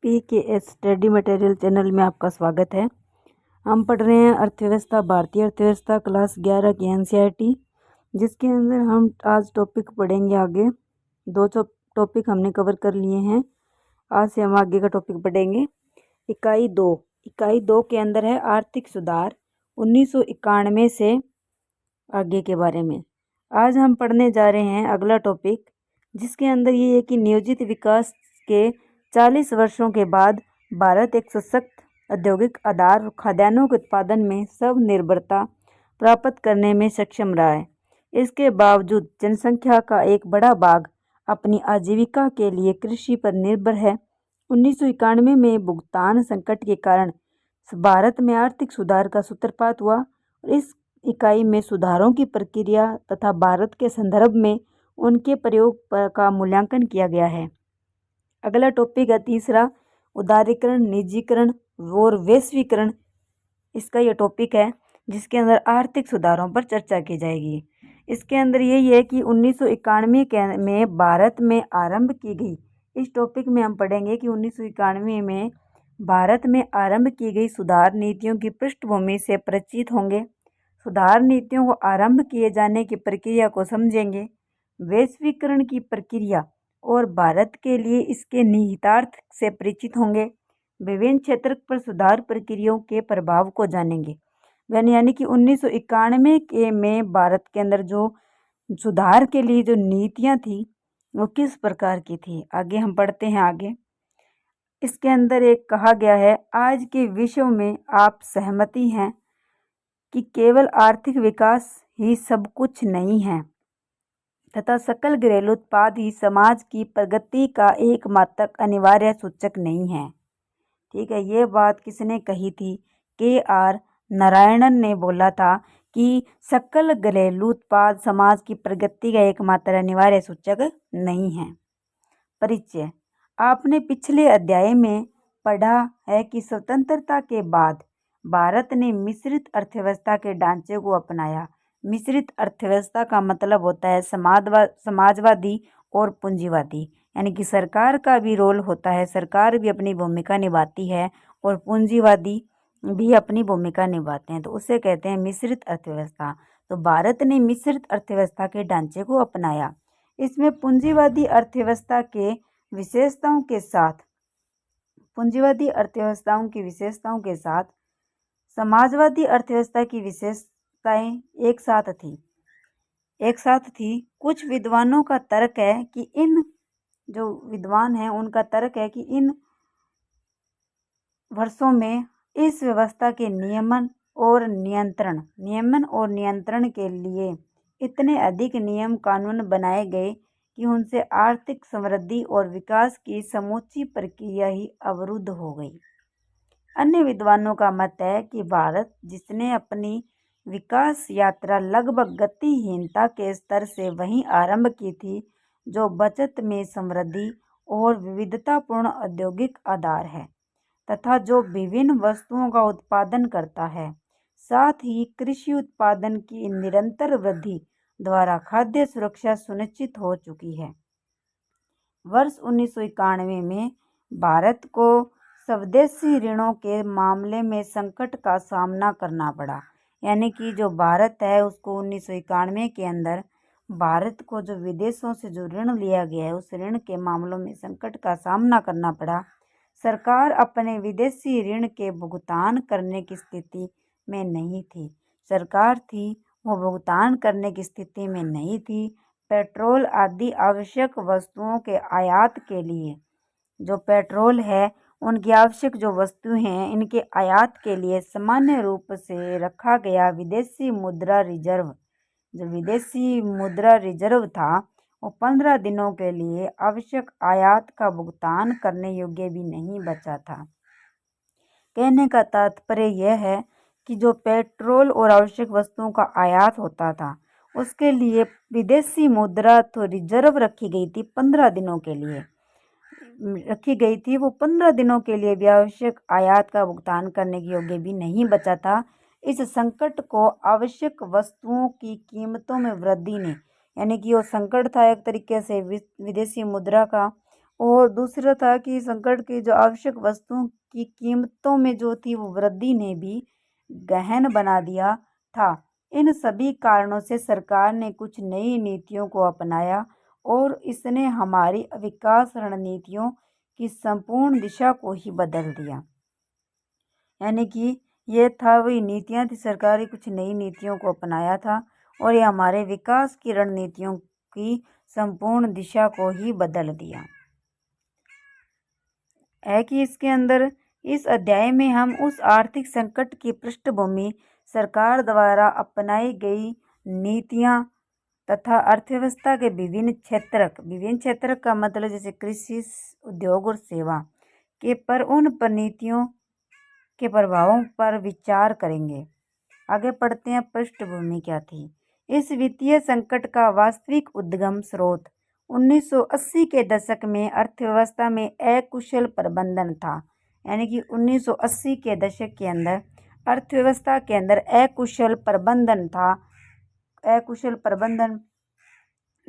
PKS study material channel में आपका स्वागत है। हम पढ़ रहे हैं अर्थव्यवस्था, भारतीय अर्थव्यवस्था, क्लास 11 की NCERT, जिसके अंदर हम आज टॉपिक पढ़ेंगे आगे। दो टॉपिक हमने कवर कर लिए हैं। आज से हम आगे का टॉपिक पढ़ेंगे। इकाई दो के अंदर है आर्थिक सुधार 1991 से आगे के बारे में। आज हम पढ़ने जा रहे हैं अगला टॉपिक, जिसके अंदर ये है कि नियोजित विकास के 40 वर्षों के बाद भारत एक सशक्त औद्योगिक आधार और खाद्यान्नों के उत्पादन में स्वनिर्भरता प्राप्त करने में सक्षम रहा है। इसके बावजूद जनसंख्या का एक बड़ा भाग अपनी आजीविका के लिए कृषि पर निर्भर है। 1991 में भुगतान संकट के कारण भारत में आर्थिक सुधार का सूत्रपात हुआ और इस इकाई में सुधारों की प्रक्रिया तथा भारत के संदर्भ में उनके प्रयोग का मूल्यांकन किया गया है। अगला टॉपिक है तीसरा, उदारीकरण, निजीकरण और वैश्वीकरण। इसका यह टॉपिक है जिसके अंदर आर्थिक सुधारों पर चर्चा की जाएगी। इसके अंदर यही है कि 1991 में भारत में आरंभ की गई, इस टॉपिक में हम पढ़ेंगे कि 1991 में भारत में आरंभ की गई सुधार नीतियों की पृष्ठभूमि से परिचित होंगे। सुधार नीतियों को आरंभ किए जाने की प्रक्रिया को समझेंगे। वैश्वीकरण की प्रक्रिया और भारत के लिए इसके निहितार्थ से परिचित होंगे। विभिन्न क्षेत्र पर सुधार प्रक्रियाओं के प्रभाव को जानेंगे। यानी कि 1991 के में भारत के अंदर जो सुधार के लिए जो नीतियां थी वो किस प्रकार की थी। आगे हम पढ़ते हैं आगे। इसके अंदर एक कहा गया है, आज के विश्व में आप सहमति हैं कि केवल आर्थिक विकास ही सब कुछ नहीं है तथा सकल घरेलू उत्पाद ही समाज की प्रगति का एकमात्र अनिवार्य सूचक नहीं है। ठीक है, ये बात किसने कही थी? KR नारायणन ने बोला था कि सकल घरेलू उत्पाद समाज की प्रगति का एकमात्र अनिवार्य सूचक नहीं है। परिचय, आपने पिछले अध्याय में पढ़ा है कि स्वतंत्रता के बाद भारत ने मिश्रित अर्थव्यवस्था के ढांचे को अपनाया। मिश्रित अर्थव्यवस्था का मतलब होता है समाजवादी और पूंजीवादी, यानी कि सरकार का भी रोल होता है, सरकार भी अपनी भूमिका निभाती है और पूंजीवादी भी अपनी भूमिका निभाते हैं, तो उसे कहते हैं मिश्रित अर्थव्यवस्था। तो भारत ने मिश्रित अर्थव्यवस्था के ढांचे को अपनाया। इसमें पूंजीवादी अर्थव्यवस्था के विशेषताओं के साथ समाजवादी अर्थव्यवस्था की विशेषताएं एक साथ थी। कुछ विद्वानों का तर्क है कि उनका तर्क है कि इन वर्षों में इस व्यवस्था के नियमन और नियंत्रण के लिए इतने अधिक नियम कानून बनाए गए कि उनसे आर्थिक समृद्धि और विकास की समूची प्रक्रिया ही अवरुद्ध हो गई। अन्य विद्वानों का मत है कि भारत, जिसने अपनी विकास यात्रा लगभग गतिहीनता के स्तर से वहीं आरंभ की थी जो बचत में समृद्धि और विविधतापूर्ण औद्योगिक आधार है तथा जो विभिन्न वस्तुओं का उत्पादन करता है, साथ ही कृषि उत्पादन की निरंतर वृद्धि द्वारा खाद्य सुरक्षा सुनिश्चित हो चुकी है। वर्ष 1991 में भारत को स्वदेशी ऋणों के मामले में संकट का सामना करना पड़ा। यानी कि जो भारत है उसको 1991 के अंदर भारत को जो विदेशों से जो ऋण लिया गया है उस ऋण के मामलों में संकट का सामना करना पड़ा। सरकार अपने विदेशी ऋण के भुगतान करने की स्थिति में नहीं थी। वो भुगतान करने की स्थिति में नहीं थी। पेट्रोल आदि आवश्यक वस्तुओं के आयात के लिए, जो पेट्रोल है उनकी आवश्यक जो वस्तुएं हैं इनके आयात के लिए सामान्य रूप से रखा गया विदेशी मुद्रा रिजर्व था वो 15 दिनों के लिए आवश्यक आयात का भुगतान करने योग्य भी नहीं बचा था। कहने का तात्पर्य यह है कि जो पेट्रोल और आवश्यक वस्तुओं का आयात होता था उसके लिए विदेशी मुद्रा तो रिजर्व रखी गई थी, 15 दिनों के लिए रखी गई थी। वो 15 दिनों के लिए भी आवश्यक आयात का भुगतान करने के योग्य भी नहीं बचा था। इस संकट को आवश्यक वस्तुओं की कीमतों में वृद्धि ने, यानी कि वो संकट था एक तरीके से विदेशी मुद्रा का और दूसरा था कि संकट की जो आवश्यक वस्तुओं की कीमतों में जो थी वो वृद्धि ने भी गहन बना दिया था। इन सभी कारणों से सरकार ने कुछ नई नीतियों को अपनाया और इसने हमारी विकास रणनीतियों की संपूर्ण दिशा को ही बदल दिया। यानी कि ये था वही नीतियाँ थी, सरकार की कुछ नई नीतियों को अपनाया था और ये हमारे विकास की रणनीतियों की संपूर्ण दिशा को ही बदल दिया है। कि इसके अंदर इस अध्याय में हम उस आर्थिक संकट की पृष्ठभूमि, सरकार द्वारा अपनाई गई नीतियाँ तथा अर्थव्यवस्था के विभिन्न क्षेत्र का मतलब जैसे कृषि, उद्योग और सेवा के पर उन पर नीतियों के प्रभावों पर विचार करेंगे। आगे पढ़ते हैं, पृष्ठभूमि क्या थी। इस वित्तीय संकट का वास्तविक उद्गम स्रोत 1980 के दशक में अर्थव्यवस्था में अकुशल प्रबंधन था। यानी कि 1980 के दशक के अंदर अर्थव्यवस्था के अंदर अकुशल प्रबंधन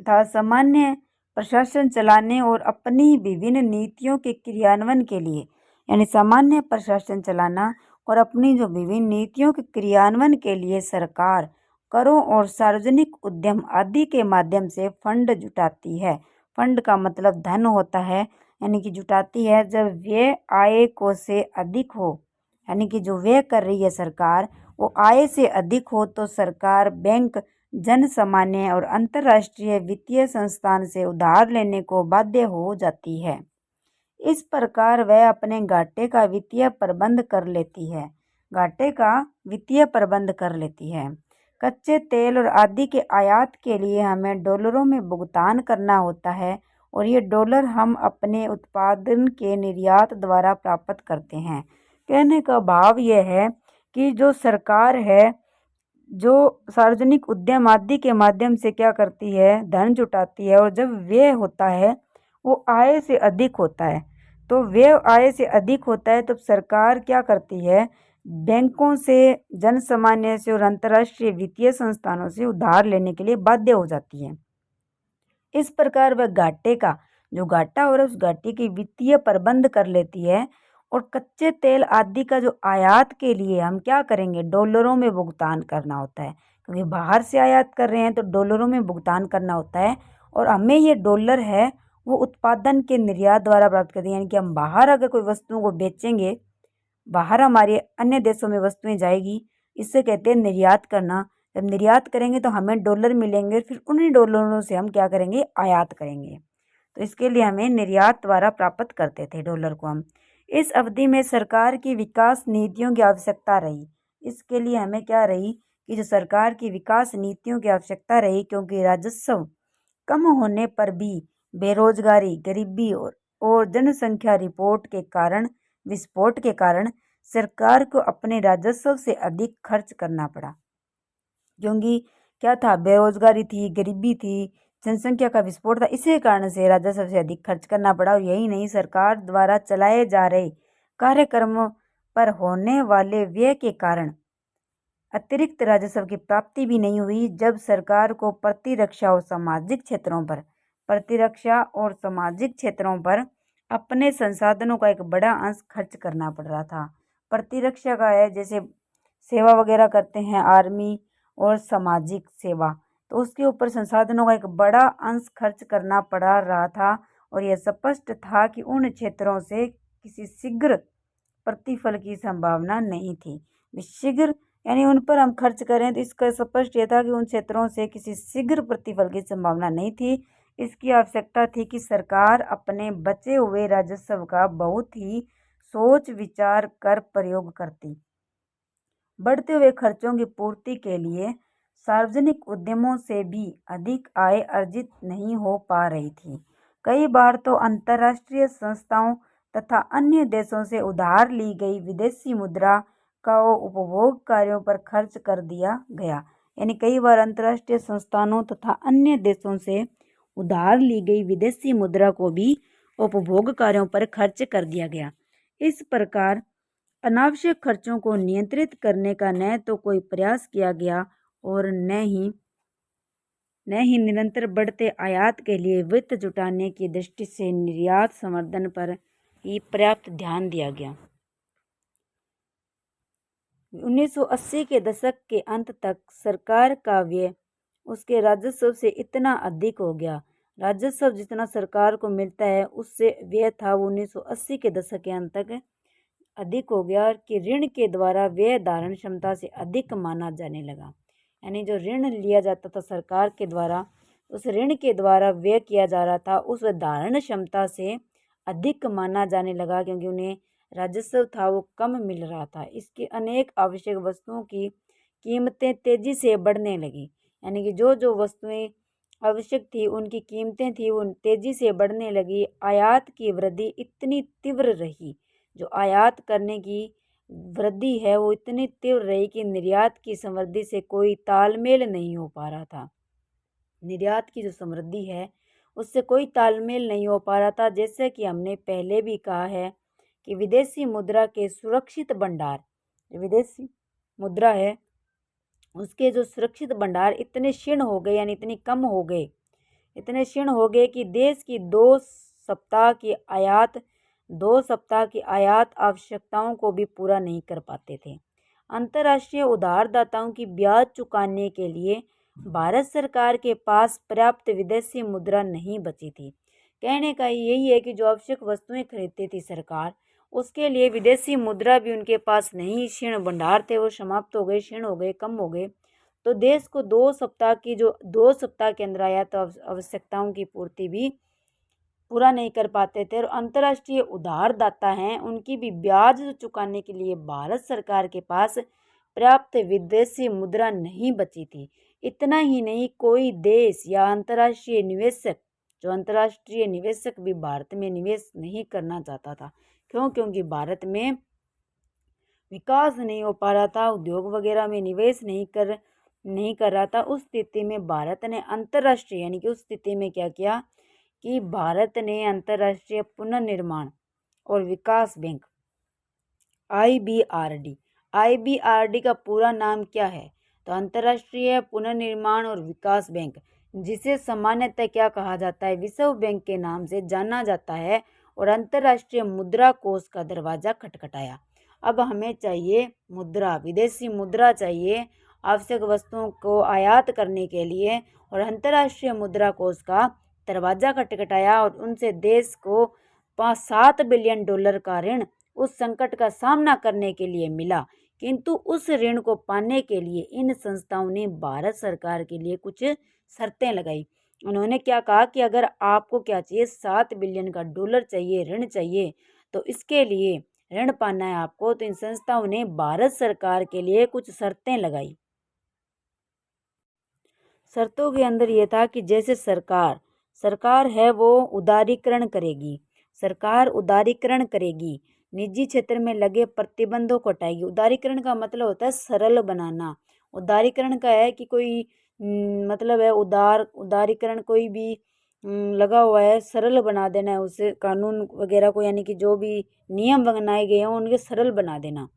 था। सामान्य प्रशासन चलाने और अपनी विभिन्न नीतियों के क्रियान्वयन के लिए, यानी सामान्य प्रशासन चलाना और अपनी जो विभिन्न नीतियों के क्रियान्वयन के लिए सरकार करों और सार्वजनिक उद्यम आदि के माध्यम से फंड जुटाती है। फंड का मतलब धन होता है, यानी कि जुटाती है जब व्यय आय को से अधिक हो, यानी कि जो व्यय कर रही है सरकार वो आय से अधिक हो तो सरकार बैंक, जन सामान्य और अंतर्राष्ट्रीय वित्तीय संस्थान से उधार लेने को बाध्य हो जाती है। इस प्रकार वह अपने घाटे का वित्तीय प्रबंध कर लेती है। कच्चे तेल और आदि के आयात के लिए हमें डॉलरों में भुगतान करना होता है और ये डॉलर हम अपने उत्पादन के निर्यात द्वारा प्राप्त करते हैं। कहने का भाव यह है कि जो सरकार है जो सार्वजनिक उद्यम आदि के माध्यम से क्या करती है, धन जुटाती है और जब व्यय होता है वो आय से अधिक होता है, तो व्यय आय से अधिक होता है तब सरकार क्या करती है, बैंकों से, जन सामान्य से और अंतर्राष्ट्रीय वित्तीय संस्थानों से उधार लेने के लिए बाध्य हो जाती है। इस प्रकार वह जो घाटा हो रहा है उस घाटे की वित्तीय प्रबंध कर लेती है और कच्चे तेल आदि का जो आयात के लिए हम क्या करेंगे, डॉलरों में भुगतान करना होता है, क्योंकि बाहर से आयात कर रहे हैं तो डॉलरों में भुगतान करना होता है और हमें ये डॉलर है वो उत्पादन के निर्यात द्वारा प्राप्त करते हैं। यानी कि हम बाहर अगर कोई वस्तुओं को बेचेंगे, बाहर हमारे अन्य देशों में वस्तुएं जाएगी, इससे कहते हैं निर्यात करना। जब निर्यात करेंगे तो हमें डॉलर मिलेंगे, फिर उन्हीं डॉलरों से हम क्या करेंगे, आयात करेंगे। तो इसके लिए हमें निर्यात द्वारा प्राप्त करते थे डॉलर को हम। इस अवधि में सरकार की विकास नीतियों की आवश्यकता रही। इसके लिए हमें क्या रही कि जो सरकार की विकास नीतियों की आवश्यकता रही, क्योंकि राजस्व कम होने पर भी बेरोजगारी, गरीबी और जनसंख्या विस्फोट के कारण सरकार को अपने राजस्व से अधिक खर्च करना पड़ा। क्योंकि क्या था, बेरोजगारी थी, गरीबी थी, जनसंख्या का विस्फोट था, इसी कारण से राजस्व से अधिक खर्च करना पड़ा। और यही नहीं, सरकार द्वारा चलाए जा रहे कार्यक्रमों पर होने वाले व्यय के कारण अतिरिक्त राजस्व की प्राप्ति भी नहीं हुई। जब सरकार को प्रतिरक्षा और सामाजिक क्षेत्रों पर अपने संसाधनों का एक बड़ा अंश खर्च करना पड़ रहा था। प्रतिरक्षा का है जैसे सेवा वगैरह करते हैं, आर्मी और सामाजिक सेवा, तो उसके ऊपर संसाधनों का एक बड़ा अंश खर्च करना पड़ा रहा था और यह स्पष्ट था कि उन क्षेत्रों से किसी शीघ्र प्रतिफल की संभावना नहीं थी। शीघ्र यानी उन पर हम खर्च करें तो इसका स्पष्ट यह था कि उन क्षेत्रों से किसी शीघ्र प्रतिफल की संभावना नहीं थी। इसकी आवश्यकता थी कि सरकार अपने बचे हुए राजस्व का बहुत ही सोच विचार कर प्रयोग करती। बढ़ते हुए खर्चों की पूर्ति के लिए सार्वजनिक उद्यमों से भी अधिक आय अर्जित नहीं हो पा रही थी। कई बार तो अंतर्राष्ट्रीय संस्थाओं तथा अन्य देशों से उधार ली गई विदेशी मुद्रा का उपभोग कार्यों पर खर्च कर दिया गया। यानी कई बार अंतर्राष्ट्रीय संस्थानों तथा अन्य देशों से उधार ली गई विदेशी मुद्रा को भी उपभोग कार्यों पर खर्च कर दिया गया। इस प्रकार अनावश्यक खर्चों को नियंत्रित करने का न तो कोई प्रयास किया गया और न ही न ही निरंतर बढ़ते आयात के लिए वित्त जुटाने की दृष्टि से निर्यात संवर्धन पर ही पर्याप्त ध्यान दिया गया। 1980 के दशक के अंत तक सरकार का व्यय उसके राजस्व से इतना अधिक हो गया। राजस्व जितना सरकार को मिलता है उससे व्यय था वो 1980 के दशक के अंत तक अधिक हो गया कि ऋण के द्वारा व्यय धारण क्षमता से अधिक माना जाने लगा। यानी जो ऋण लिया जाता था सरकार के द्वारा, उस ऋण के द्वारा व्यय किया जा रहा था उस धारण क्षमता से अधिक माना जाने लगा, क्योंकि उन्हें राजस्व था वो कम मिल रहा था। इसके अनेक आवश्यक वस्तुओं की कीमतें तेजी से बढ़ने लगी। यानी कि जो जो वस्तुएं आवश्यक थी उनकी कीमतें थी वो तेजी से बढ़ने लगी। आयात की वृद्धि इतनी तीव्र रही, जो आयात करने की वृद्धि है वो इतनी तीव्र रही कि निर्यात की समृद्धि से कोई तालमेल नहीं हो पा रहा था। निर्यात की जो समृद्धि है उससे कोई तालमेल नहीं हो पा रहा था। जैसे कि हमने पहले भी कहा है कि विदेशी मुद्रा के सुरक्षित भंडार, विदेशी मुद्रा है उसके जो सुरक्षित भंडार इतने क्षीण हो गए, यानी इतने कम हो गए, इतने क्षीण हो गए कि देश की 2 सप्ताह की आयात आवश्यकताओं को भी पूरा नहीं कर पाते थे। अंतर्राष्ट्रीय उधारदाताओं की ब्याज चुकाने के लिए भारत सरकार के पास पर्याप्त विदेशी मुद्रा नहीं बची थी। कहने का यही है कि जो आवश्यक वस्तुएं खरीदती थी सरकार, उसके लिए विदेशी मुद्रा भी उनके पास नहीं, क्षीण भंडार थे वो समाप्त हो गए, क्षीण हो गए, कम हो गए। तो देश को 2 सप्ताह के अंदर आयात आवश्यकताओं की पूर्ति भी पूरा नहीं कर पाते थे। और अंतर्राष्ट्रीय उधारदाता हैं उनकी भी ब्याज चुकाने के लिए भारत सरकार के पास पर्याप्त विदेशी मुद्रा नहीं बची थी। इतना ही नहीं, कोई देश या अंतर्राष्ट्रीय निवेशक भी भारत में निवेश नहीं करना चाहता था। क्यों? क्योंकि भारत में विकास नहीं हो पा रहा था, उद्योग वगैरह में निवेश नहीं कर रहा था। उस स्थिति में भारत ने अंतर्राष्ट्रीय, यानी कि उस स्थिति में क्या किया कि भारत ने अंतर्राष्ट्रीय पुनर्निर्माण और विकास बैंक IBRD का पूरा नाम क्या है? तो अंतर्राष्ट्रीय पुनर्निर्माण और विकास बैंक, जिसे सामान्यतः क्या कहा जाता है, विश्व बैंक के नाम से जाना जाता है, और अंतर्राष्ट्रीय मुद्रा कोष का दरवाजा खटखटाया। अब हमें चाहिए मुद्रा, विदेशी मुद्रा चाहिए आवश्यक वस्तुओं को आयात करने के लिए, और अंतर्राष्ट्रीय मुद्रा कोष का दरवाजा खटखटाया और उनसे देश को $7 बिलियन का ऋण उस संकट का सामना करने के लिए मिला। किंतु उस ऋण को पाने के लिए इन संस्थाओं ने भारत सरकार के लिए कुछ शर्तें लगाई। उन्होंने क्या कहा कि अगर आपको क्या चाहिए, $7 बिलियन चाहिए, ऋण चाहिए, तो इसके लिए ऋण पाना है आपको, तो इन संस्थाओं ने भारत सरकार के लिए कुछ शर्तें लगाई। शर्तों के अंदर ये था कि जैसे सरकार है वो उदारीकरण करेगी, निजी क्षेत्र में लगे प्रतिबंधों को हटाएगी। उदारीकरण का मतलब होता है सरल बनाना। उदारीकरण का है कि कोई मतलब है उदारीकरण कोई भी लगा हुआ है, सरल बना देना है उसे, कानून वगैरह को, यानी कि जो भी नियम बनाए गए हैं उनके सरल बना देना।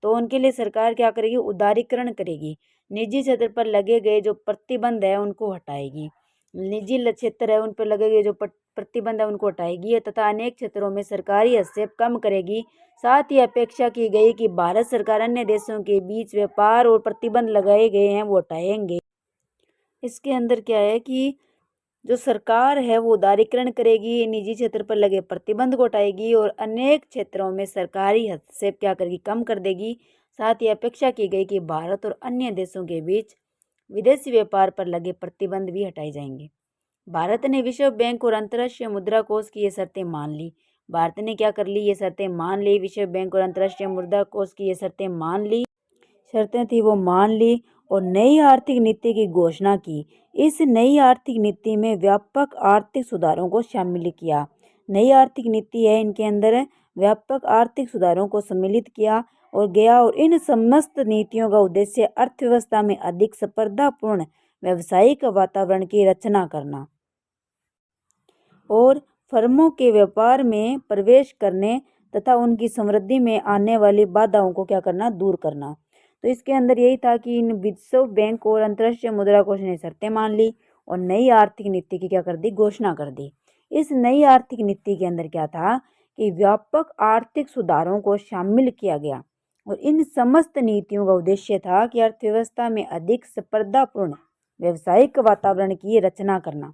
तो उनके लिए सरकार क्या करेगी? उदारीकरण करेगी। निजी क्षेत्र पर लगे गए जो प्रतिबंध है उनको हटाएगी, निजी क्षेत्र है उन पर लगे गए जो प्रतिबंध है उनको हटाएगी, तथा अनेक क्षेत्रों में सरकारी हस्तक्षेप कम करेगी। साथ ही अपेक्षा की गई कि भारत सरकार अन्य देशों के बीच व्यापार और प्रतिबंध लगाए गए हैं वो हटाएंगे। इसके अंदर क्या है कि जो सरकार है वो उदारीकरण करेगी, निजी क्षेत्र पर लगे प्रतिबंध को हटाएगी और अनेक क्षेत्रों में सरकारी हस्तक्षेप क्या करेगी? कम कर देगी। साथ ही अपेक्षा की गई कि भारत और अन्य देशों के बीच विदेशी व्यापार पर लगे प्रतिबंध भी हटाए जाएंगे। भारत ने विश्व बैंक और अंतर्राष्ट्रीय मुद्रा कोष की ये शर्तें मान ली। भारत ने क्या कर ली? ये शर्तें मान ली। विश्व बैंक और अंतर्राष्ट्रीय मुद्रा कोष की ये शर्तें मान ली, शर्तें थी वो मान ली और नई आर्थिक नीति की घोषणा की। इस नई आर्थिक नीति में व्यापक आर्थिक सुधारों को शामिल किया। नई आर्थिक नीति है, इनके अंदर व्यापक आर्थिक सुधारों को सम्मिलित किया और इन समस्त नीतियों का उद्देश्य अर्थव्यवस्था में अधिक स्पर्धापूर्ण व्यावसायिक वातावरण की रचना करना और फर्मों के व्यापार में प्रवेश करने तथा उनकी समृद्धि में आने वाली बाधाओं को क्या करना? दूर करना। तो इसके अंदर यही था कि इन विश्व बैंक और अंतर्राष्ट्रीय मुद्रा कोष ने शर्तें मान ली और नई आर्थिक नीति की क्या कर दी, घोषणा कर दी। इस नई आर्थिक नीति के अंदर क्या था कि व्यापक आर्थिक सुधारों को शामिल किया गया और इन समस्त नीतियों का उद्देश्य था कि अर्थव्यवस्था में अधिक स्पर्धापूर्ण व्यावसायिक वातावरण की रचना करना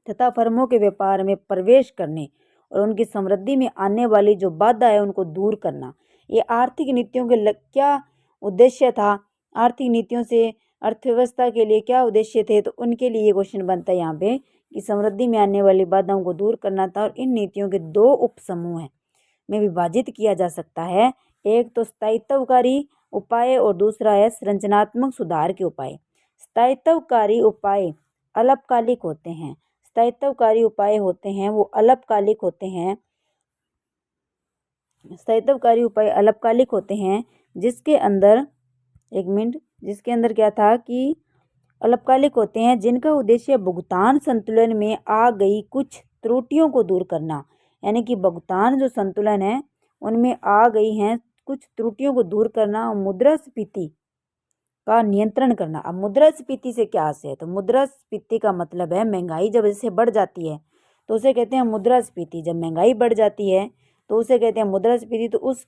तथा फर्मों के व्यापार में प्रवेश करने और उनकी समृद्धि में आने वाली जो बाधा है उनको दूर करना। ये आर्थिक नीतियों के क्या उद्देश्य था, आर्थिक नीतियों से अर्थव्यवस्था के लिए क्या उद्देश्य थे, तो उनके लिए क्वेश्चन बनता है यहाँ पे कि समृद्धि में आने वाली बाधाओं को दूर करना था। और इन नीतियों के दो उपसमूह हैं में विभाजित किया जा सकता है, एक तो स्थायित्वकारी उपाय और दूसरा है संरचनात्मक सुधार के उपाय। स्थायित्वकारी उपाय अल्पकालिक होते हैं, स्थायित्वकारी उपाय होते हैं वो अल्पकालिक होते हैं, स्थायित्वकारी उपाय अल्पकालिक होते हैं जिसके अंदर जिसके अंदर क्या था कि अल्पकालिक होते हैं जिनका उद्देश्य भुगतान संतुलन में आ गई कुछ त्रुटियों को दूर करना, यानी कि भुगतान जो संतुलन है उनमें आ गई हैं कुछ त्रुटियों को दूर करना और मुद्रास्फीति का नियंत्रण करना। अब मुद्रास्फीति से क्या आशय है, तो मुद्रास्फीति का मतलब है महंगाई जब जैसे बढ़ जाती है तो उसे कहते हैं मुद्रास्फीति। जब महंगाई बढ़ जाती है तो उसे कहते हैं मुद्रास्फीति। तो उस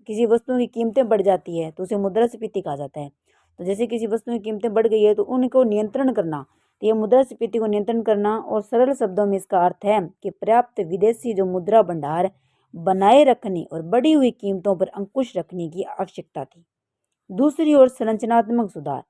किसी वस्तु की कीमतें बढ़ जाती है तो उसे मुद्रास्फीति कहा जाता है। तो जैसे किसी वस्तु की कीमतें बढ़ गई है तो उनको नियंत्रण करना, तो ये मुद्रास्फीति को नियंत्रण करना। और सरल शब्दों में इसका अर्थ है कि पर्याप्त विदेशी जो मुद्रा भंडार बनाए रखने और बढ़ी हुई कीमतों पर अंकुश रखने की आवश्यकता थी। दूसरी ओर संरचनात्मक सुधार,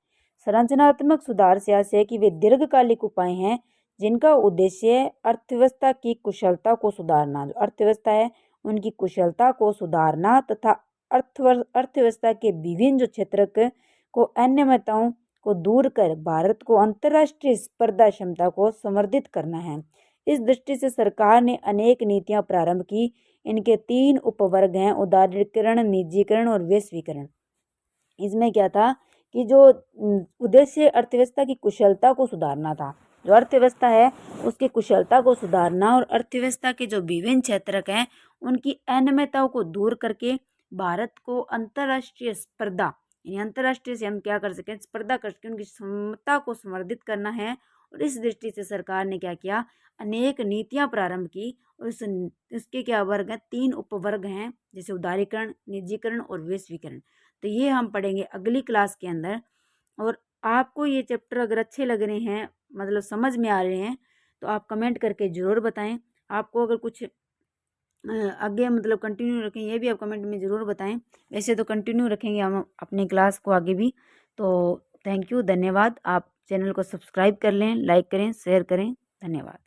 संरचनात्मक सुधार से आशय है कि वे दीर्घकालिक उपाय हैं जिनका उद्देश्य अर्थव्यवस्था की कुशलता को सुधारना, जो अर्थव्यवस्था है उनकी कुशलता को सुधारना तथा अर्थव्यवस्था के विभिन्न जो क्षेत्र को अनियमितताओं को दूर कर भारत को अंतर्राष्ट्रीय स्पर्धा क्षमता को समृद्धित करना है। इस दृष्टि से सरकार ने अनेक नीतियां प्रारंभ की। इनके 3 उपवर्ग हैं, उदारीकरण, निजीकरण और वैश्वीकरण। इसमें क्या था कि जो उद्देश्य अर्थव्यवस्था की कुशलता को सुधारना था, जो अर्थव्यवस्था है उसकी कुशलता को सुधारना और अर्थव्यवस्था के जो विभिन्न क्षेत्रक हैं उनकी अनियमितताओं को दूर करके भारत को अंतर्राष्ट्रीय स्पर्धा, यानी अंतर्राष्ट्रीय से हम क्या कर सकें, स्पर्धा कर सकें, उनकी क्षमता को समृद्धित करना है। और इस दृष्टि से सरकार ने क्या किया, अनेक नीतियां प्रारंभ की। और इसके क्या वर्ग हैं, 3 उपवर्ग हैं, जैसे उदारीकरण, निजीकरण और वैश्वीकरण। तो ये हम पढ़ेंगे अगली क्लास के अंदर। और आपको ये चैप्टर अगर अच्छे लग रहे हैं, मतलब समझ में आ रहे हैं, तो आप कमेंट करके ज़रूर बताएं। आपको अगर कुछ आगे मतलब कंटिन्यू रखें, ये भी आप कमेंट में ज़रूर बताएं। वैसे तो कंटिन्यू रखेंगे हम अपनी क्लास को आगे भी। तो थैंक यू, धन्यवाद। आप चैनल को सब्सक्राइब कर लें, लाइक करें, शेयर करें। धन्यवाद।